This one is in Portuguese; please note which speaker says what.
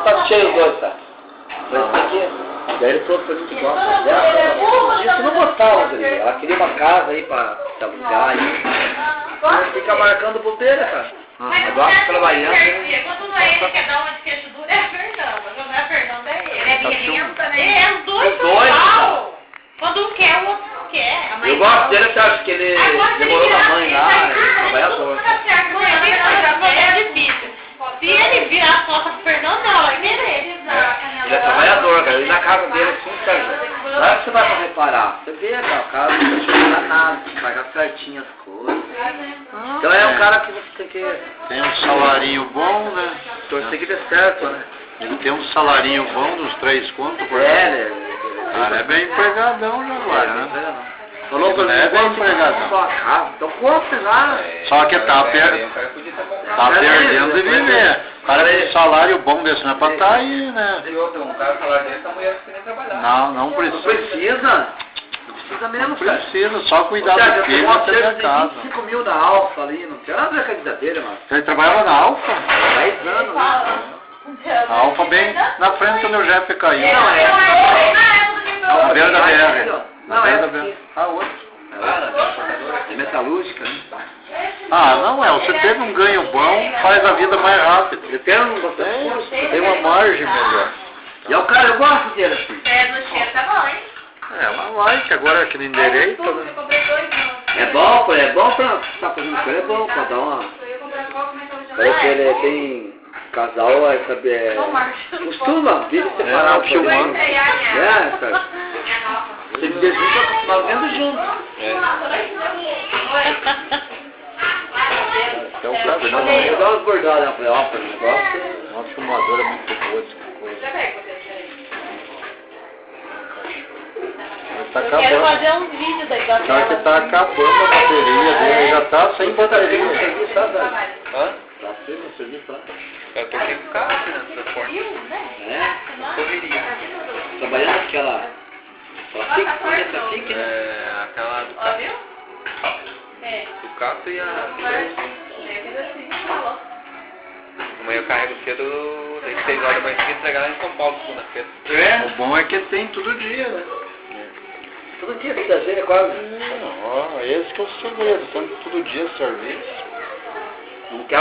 Speaker 1: Mas tá cheio os dois, tá? Daí ele falou pra mim que gosta dela. Isso não gostava dele. Ela queria uma casa aí pra se alugar. Ela fica marcando bobeira, cara. Agora trabalhando.
Speaker 2: Quando não é ele que quer dar uma de queixo duro, é a Fernanda. Quando é a Fernanda, é ele. É birrenta, né? É, os dois são igual. Quando um quer, o outro não quer.
Speaker 1: Eu gosto dele, você acha que ele demorou na mãe lá, ele trabalhador.
Speaker 2: É difícil. Se ele virar as costas pro Fernando, não, vai querer.
Speaker 1: Ele é trabalhador, cara. Ele na casa dele assim, Sérgio. Não é que você vai pra reparar. Você vê, cara, o cara não chega nada, paga certinho as coisas. Então é um cara que você tem que...
Speaker 3: Tem um salarinho bom, né?
Speaker 1: Então você tem que ver certo, né?
Speaker 3: Ele tem um salarinho bom dos 3 contos por
Speaker 1: É,
Speaker 3: cara, é bem empregadão já agora, né?
Speaker 1: Falou pra mim,
Speaker 3: é bem empregadão.
Speaker 1: sua casa. Então compre lá.
Speaker 3: Só que tá perdendo de viver. O cara tem um salário bom desse, não é pra estar aí, né?
Speaker 4: Um cara falar dele, essa mulher não precisa trabalhar.
Speaker 3: Não
Speaker 1: Não
Speaker 3: precisa.
Speaker 1: precisa. Não precisa mesmo, cara.
Speaker 3: Precisa, só cuidar do filho e ter a casa.
Speaker 1: 25 mil da Alfa ali, não tem nada a ver com a vida dele, mano.
Speaker 3: Ele trabalhava na Alfa?
Speaker 1: 10 anos, né?
Speaker 3: A Alfa bem na frente do meu Jeff caiu.
Speaker 1: Não, é.
Speaker 3: Na beira da BR.
Speaker 1: Não,
Speaker 3: beira
Speaker 1: é.
Speaker 3: da BR. Ah, outro.
Speaker 1: É metalúrgica, né?
Speaker 3: Ah, não é. Você teve um ganho bom, faz a vida mais rápida.
Speaker 1: Eu tenho bastante custo.
Speaker 3: Tem uma margem melhor.
Speaker 1: E é o cara, eu gosto dele assim.
Speaker 2: É, no cheiro tá bom, hein?
Speaker 3: É, uma like agora aqui no endereço, né?
Speaker 1: É bom pra estar fazendo com ele, é bom pra dar uma... Parece que ele tem casal, é, sabe, costuma, vive separado.
Speaker 3: filmando.
Speaker 1: É, sabe? Você me deseja pra continuar vendo junto.
Speaker 3: Então, claro, não
Speaker 1: Eu dou umas bordadas na pleopa, o negócio.
Speaker 3: uma filmadora muito boa, essa coisa. Tá
Speaker 2: Eu quero
Speaker 3: acabando.
Speaker 2: fazer uns vídeos daí da
Speaker 3: Pior que tá acabando a bateria dele, já tá sem bateria.
Speaker 4: Hã?
Speaker 1: Tá firme o serviço lá?
Speaker 4: Eu tô aqui com o carro aqui no transporte.
Speaker 1: É?
Speaker 4: Correria.
Speaker 1: Trabalhando aquela fica, né?
Speaker 4: É, aquela do
Speaker 2: Ó,
Speaker 4: Cato.
Speaker 2: viu?
Speaker 4: Do Cato e a... Amanhã eu carrego cedo, daí 6 horas mais cedo, entregar lá em São Paulo, segunda-feira.
Speaker 1: É?
Speaker 3: O bom é que tem todo dia, né?
Speaker 1: Todo dia, quinta-feira, quase.
Speaker 3: Esse que é o segredo, sempre todo dia serviço.
Speaker 1: Não quer